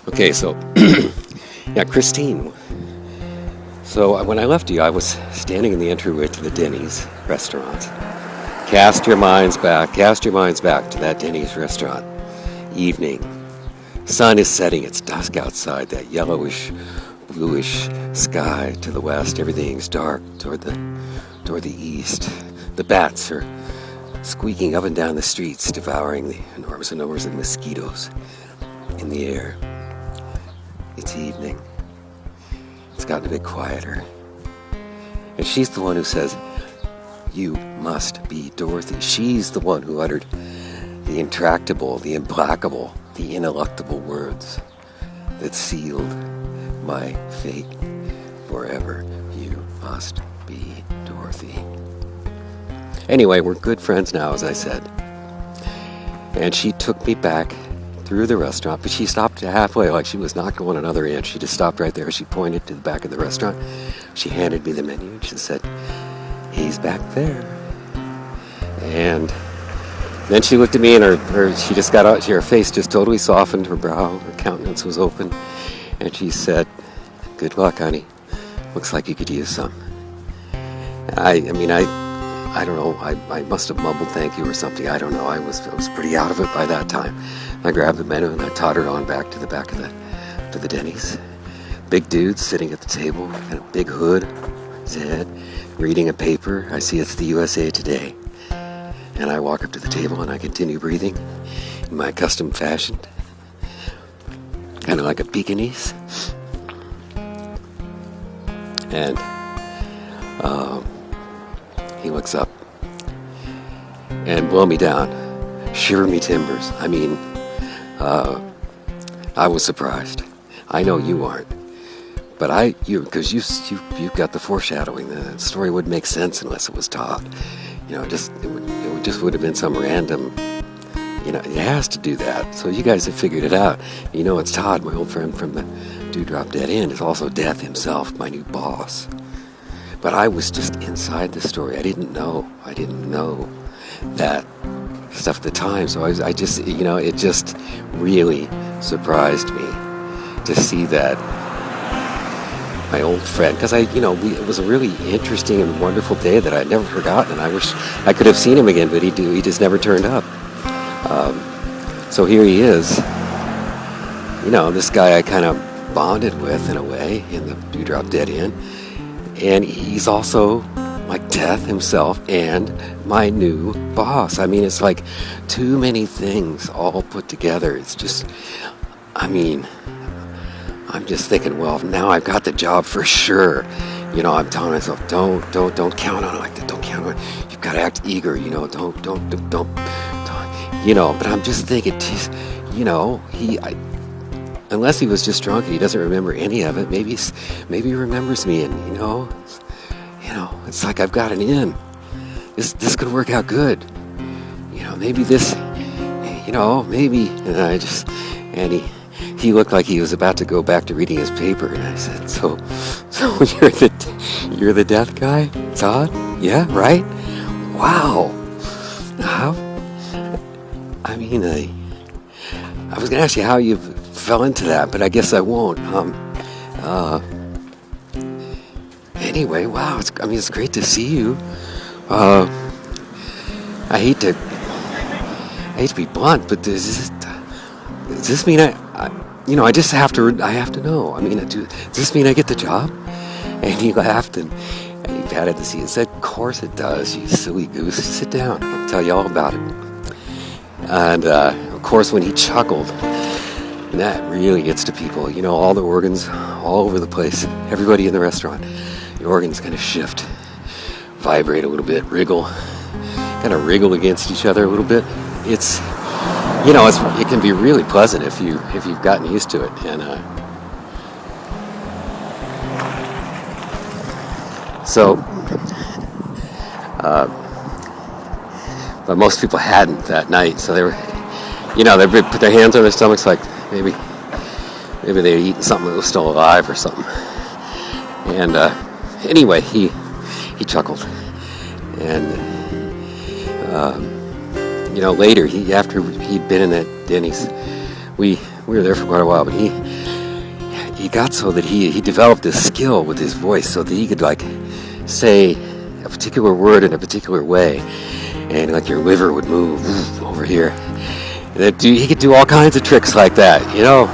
Okay, so yeah, Christine. So when I left you, I was standing in the entryway to the Denny's restaurant. Cast your minds back to that Denny's restaurant. Evening. Sun is setting, it's dusk outside, that yellowish, bluish sky to the west. Everything's dark toward the east. The bats are squeaking up and down the streets, devouring the enormous numbers of mosquitoes in the air. It's evening. It's gotten a bit quieter. And she's the one who says, "You must be Dorothy." She's the one who uttered the intractable, the implacable, the ineluctable words that sealed my fate forever. You must be Dorothy. Anyway, we're good friends now, as I said. And she took me back through the restaurant, but she stopped halfway, like she was not going another inch. She just stopped right there. She pointed to the back of the restaurant. She handed me the menu and she said, "He's back there." And then she looked at me and she just got out, her face just totally softened, her brow, her countenance was open, and she said, "Good luck, honey. Looks like you could use some." I don't know, I must have mumbled thank you or something, I don't know, I was pretty out of it by that time. I grabbed the menu and I tottered on back to the back of the Denny's. Big dude sitting at the table, had a big hood, his head, reading a paper. I see it's the USA Today. And I walk up to the table and I continue breathing in my custom fashion, kind of like a Pekingese. And he looks up and blow me down, shiver me timbers. I mean, I was surprised. I know you aren't, but because you've got the foreshadowing. The story wouldn't make sense unless it was Todd. You know, it just would have been some random. You know, it has to do that. So you guys have figured it out. You know, it's Todd, my old friend from the Dewdrop Dead End. Is also Death himself, my new boss. But I was just inside the story. I didn't know that stuff at the time. So I just, you know, it just really surprised me to see that my old friend, because it was a really interesting and wonderful day that I'd never forgotten, and I wish I could have seen him again, but he just never turned up. So here he is. You know, this guy I kind of bonded with in a way in the Dewdrop Dead End. And he's also like Death himself and my new boss. I mean, it's like too many things all put together. It's just, I'm just thinking, well, now I've got the job for sure. You know, I'm telling myself, don't count on it like that. Don't count on it. You've got to act eager. You know, don't. You know, but I'm just thinking, geez, you know, unless he was just drunk and he doesn't remember any of it, maybe he remembers me, and you know, it's like I've got an in. This could work out good. You know, maybe this, you know, maybe. And he looked like he was about to go back to reading his paper, and I said, so you're the death guy, Todd? Yeah, right? Wow. I was gonna ask you how you fell into that, but I guess I won't. Anyway, wow, it's great to see you. I hate to be blunt, but does this mean I just have to know. I mean, does this mean I get the job? And he laughed and he patted the seat and said, "Of course it does, you silly goose. Sit down, I'll tell you all about it." And of course, when he chuckled, and that really gets to people. You know, all the organs all over the place. Everybody in the restaurant, the organs kind of shift, vibrate a little bit, wriggle, kind of wriggle against each other a little bit. It's, you know, it can be really pleasant if you've gotten used to it. And but most people hadn't that night, so they were, you know, they put their hands on their stomachs like maybe they had eaten something that was still alive or something. And anyway, he chuckled, and you know, later after he'd been in that Denny's, we we were there for quite a while, but he got so that he developed this skill with his voice so that he could like say a particular word in a particular way, and like your liver would move over here. He could do all kinds of tricks like that, you know.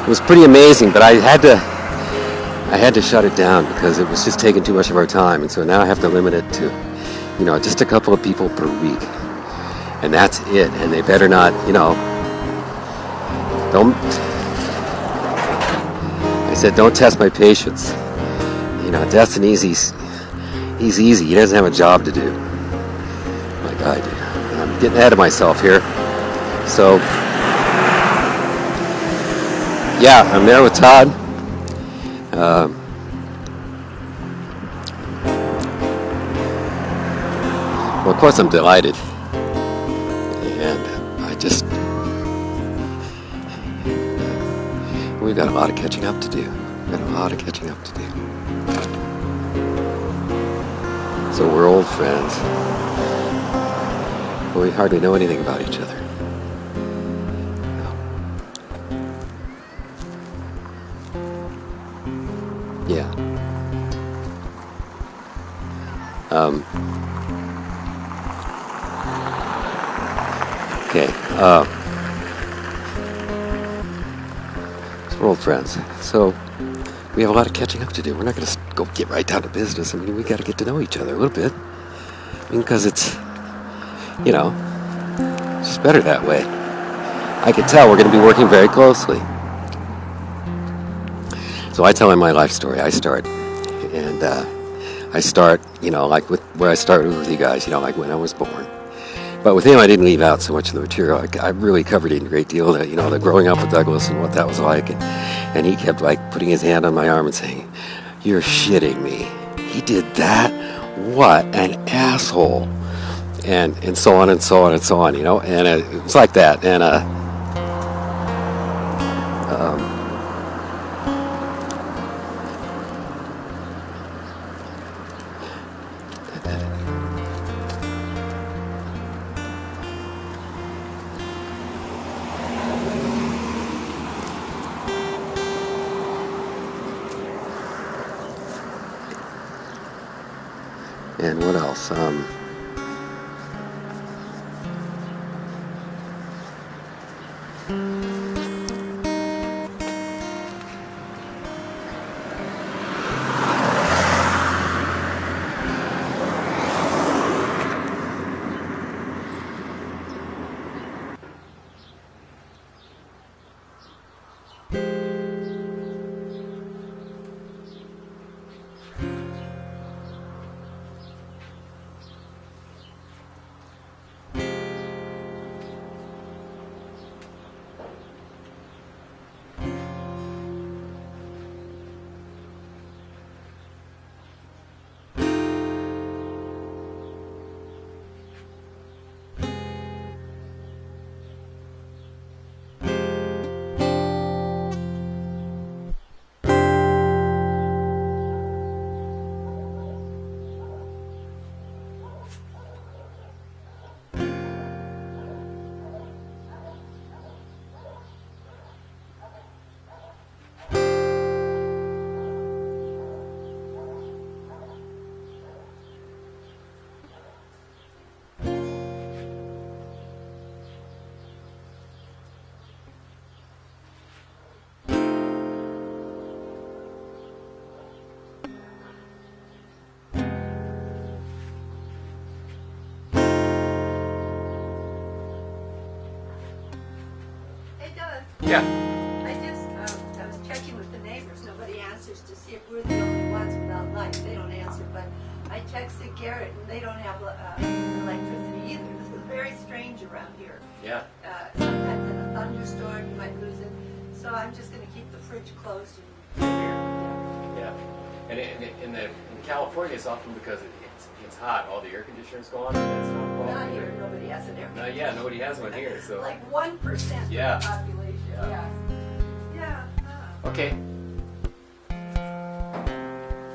It was pretty amazing, but I had to shut it down because it was just taking too much of our time, and so now I have to limit it to, you know, just a couple of people per week, and that's it. And they better not, you know, don't. I said, don't test my patience. You know, Dustin, he's easy. He doesn't have a job to do like I do. And I'm getting ahead of myself here. So, yeah, I'm there with Todd. Well, of course I'm delighted. And we've got a lot of catching up to do. So we're old friends. But we hardly know anything about each other. Yeah. Okay. So we're old friends. So we have a lot of catching up to do. We're not going to go get right down to business. I mean, we got to get to know each other a little bit. I mean, because it's, you know, it's just better that way. I can tell we're going to be working very closely. So I tell him my life story. I start, you know, like with where I started with you guys, you know, like when I was born. But with him, I didn't leave out so much of the material. I really covered it in a great deal, you know, the growing up with Douglas and what that was like. And he kept, like, putting his hand on my arm and saying, "You're shitting me. He did that? What an asshole." And so on and so on and so on, you know. And it was like that. And, and what else? Yeah. I was checking with the neighbors. Nobody answers to see if we're the only ones without light. They don't answer, but I texted Garrett, and they don't have electricity either. This is very strange around here. Yeah. Sometimes in a thunderstorm, you might lose it. So I'm just going to keep the fridge closed. Yeah. And in California, it's often because it's hot. All the air conditioners go on. That's not a problem. Not here. Nobody has an air conditioner. Yeah, nobody has one here. So. Like 1% of Yeah. the population. Yeah. Okay.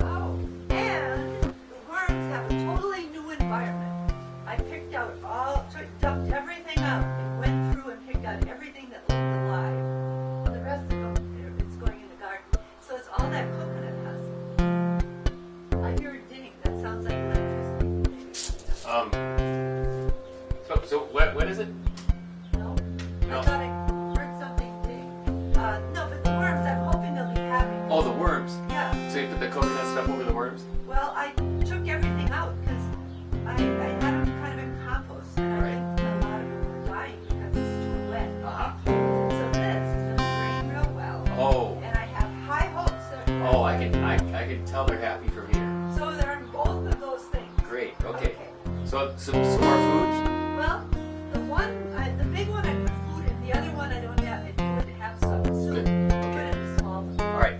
Oh, and the worms have a totally new environment. I picked out dumped everything out and went through and picked out everything that looked alive. can tell they're happy from here. So they're in both of those things. Great. Okay. So some more food. Well, the big one I put food in. The other one I don't have. If you would have some soup, Good. put it in the small one. All right.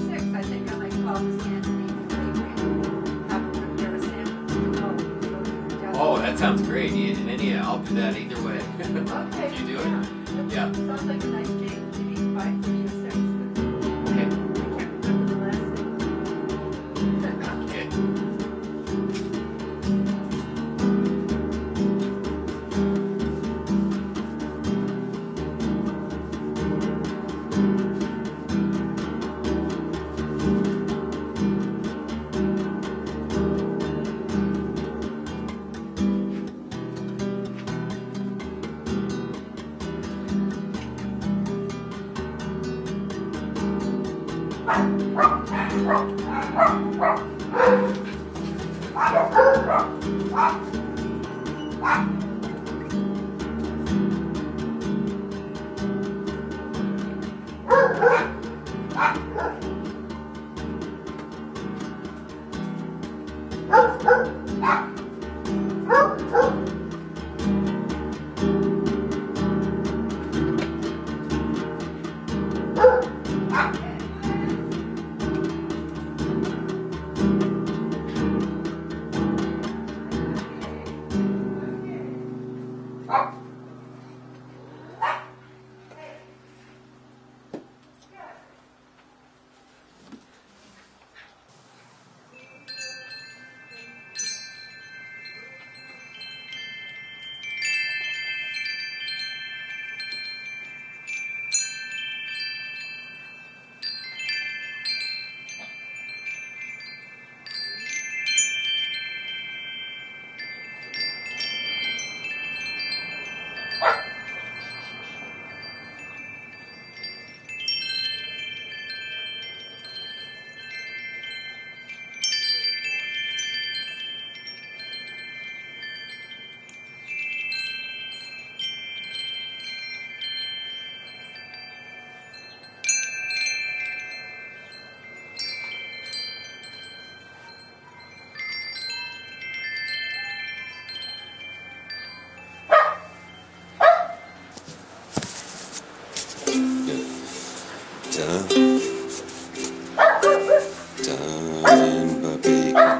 6, I think I might call the Scandinavian Bakery and have them prepare a sandwich. Oh, that sounds great. And I'll do that either way. Okay. If you do it. Yeah. Sounds like a nice date. Maybe 5:30 or 6. Okay. I can't remember the last thing. Okay. Done by bacon.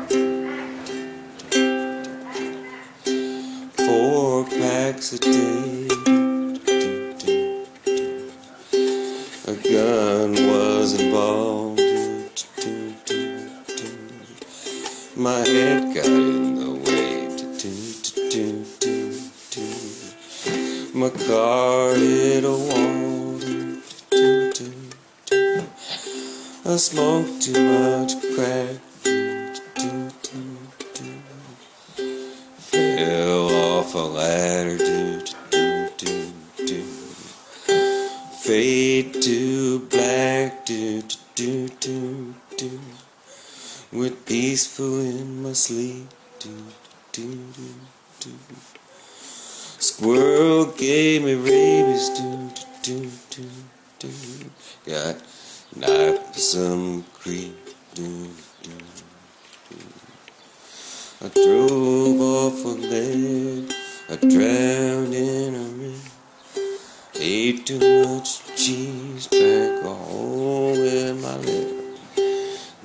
4 packs a day. A gun was involved. My head got in the way. My car hit a wall. I smoked too much crack. Fell off a ladder. Fade to black. Went peaceful in my sleep. Squirrel gave me rabies. Got knife for some creep. I drove off a ledge. I drowned in a river. Ate too much cheese. Drank a hole in my liver.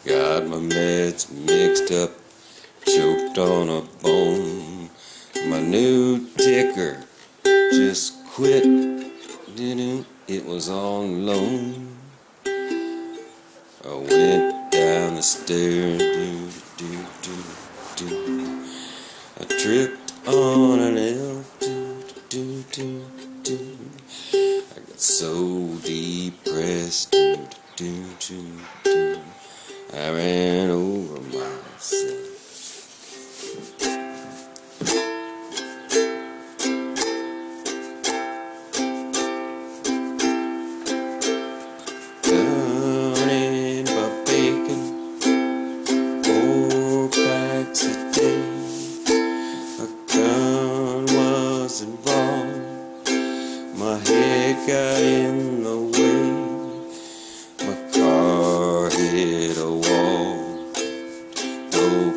Got my meds mixed up. Choked on a bone. My new ticker just quit. It was on loan. I went down the stairs. I tripped on an elf. I got so depressed. I ran over myself. My head got in the way. My car hit a wall. Dope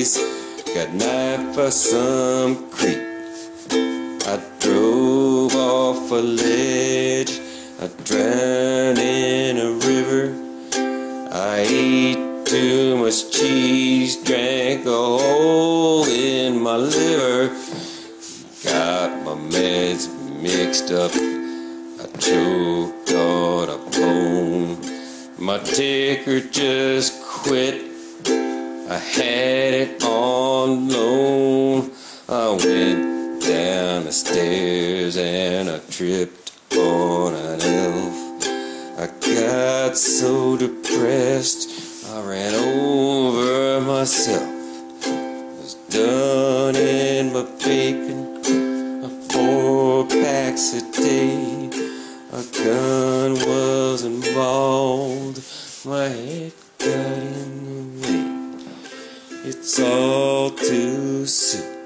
days. Got knife for some creep. I drove off a ledge. I drowned in a river. I ate too much cheese, drank a hole in my liver. Got my meds mixed up. I choked on a bone. My ticker just quit. I had it on loan. I went down the stairs and I tripped on an elf. I got so depressed I ran over myself. Was done in my bacon, 4 packs a day. A gun was involved, my head got in the way. It's all too soon,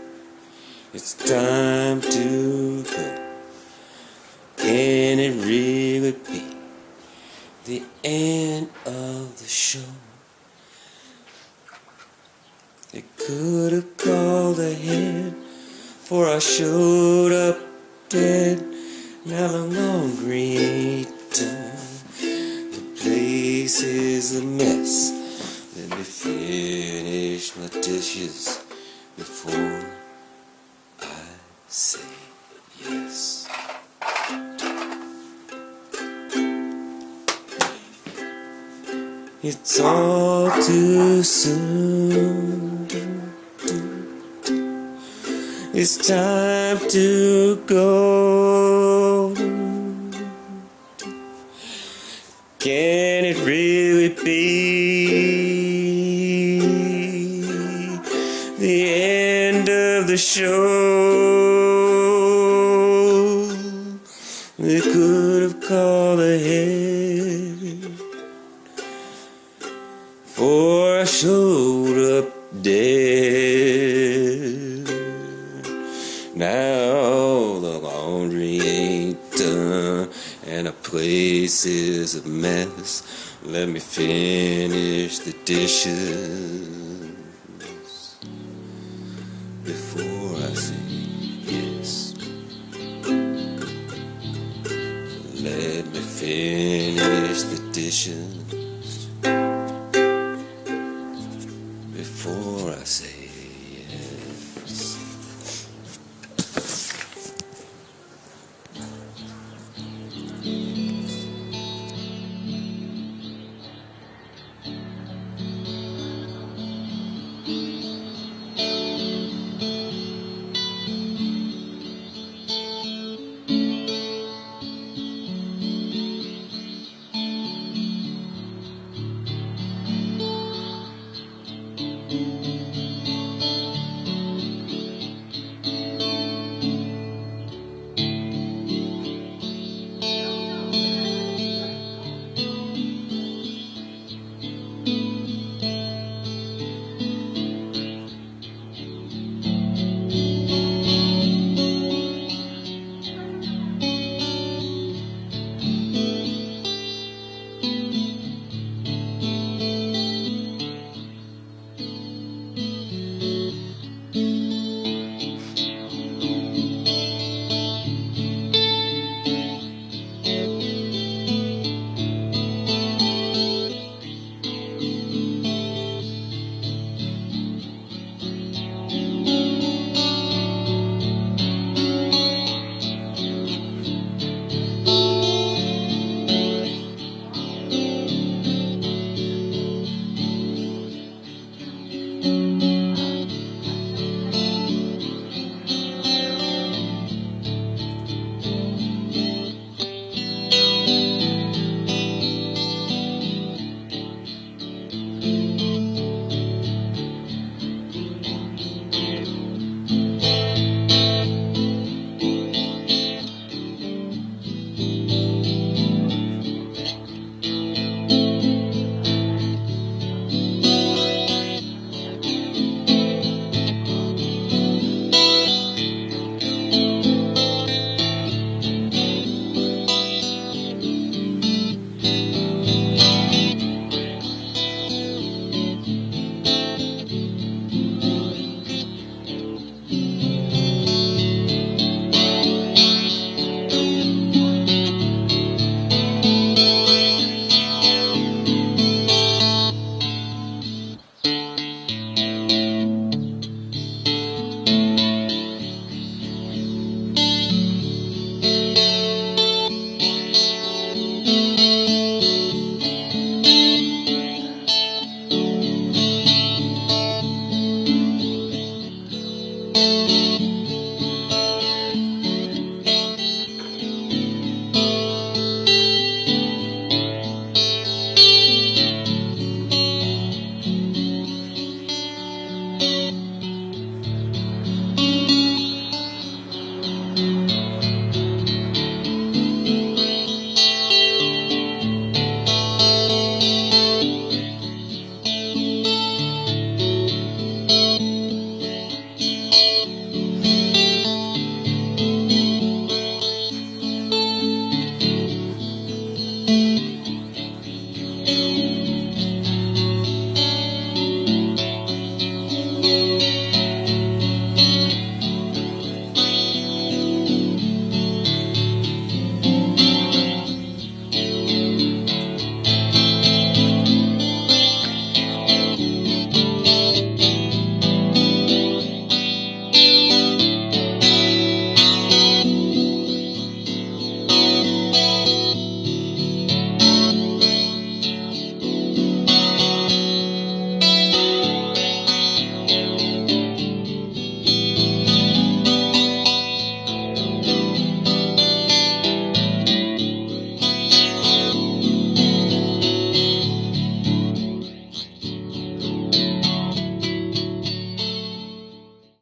it's time to go. Can it really be the end of the show? They could have called ahead, for I showed up dead. Now the laundry ain't done, the place is a mess. Let me finish my dishes before I say yes. It's all too soon. It's time to go. Can it really be the end of the show? They could have called ahead, for I showed up dead. Now the laundry ain't done and the place is a mess. Let me finish the dishes before I say yes. Let me finish the dishes